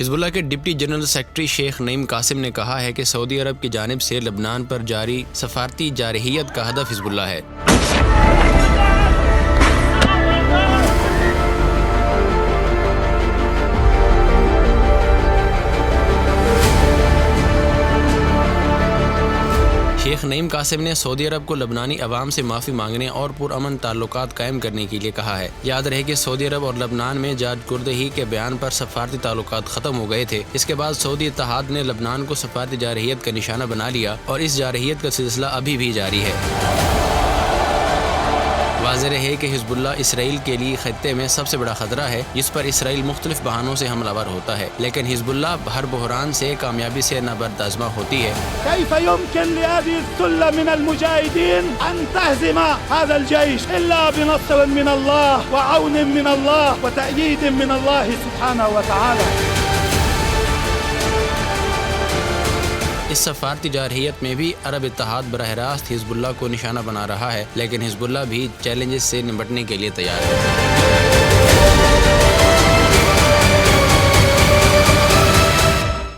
حزب اللہ کے deputy general secretary شیخ نعیم قاسم نے کہا ہے کہ سعودی عرب کی جانب سے لبنان پر جاری سفارتی جارحیت کا ہدف حزب اللہ ہے۔ شیخ نعیم قاسم نے سعودی عرب کو لبنانی عوام سے معافی مانگنے اور پرامن تعلقات قائم کرنے کے لیے کہا ہے۔ یاد رہے کہ سعودی عرب اور لبنان میں جارج کردہی کے بیان پر سفارتی تعلقات ختم ہو گئے تھے۔ اس کے بعد سعودی اتحاد نے لبنان کو سفارتی جارحیت کا نشانہ بنا لیا اور اس جارحیت کا سلسلہ ابھی بھی جاری ہے۔ واضح ہے کہ حزب اللہ اسرائیل کے لیے خطے میں سب سے بڑا خطرہ ہے، جس پر اسرائیل مختلف بہانوں سے حملہ ور ہوتا ہے، لیکن حزب اللہ ہر بحران سے کامیابی سے نبرد آزما ہوتی ہے۔ كيف يمكن لهذه الثلة من المجاهدين أن تهزم هذا الجيش إلا بنصر من الله وعون من الله وتأييد من الله سبحانه وتعالى۔ اس سفارتی جارحیت میں بھی عرب اتحاد براہ راست حزب اللہ کو نشانہ بنا رہا ہے، لیکن حزب اللہ بھی چیلنجز سے نمٹنے کے لیے تیار ہے۔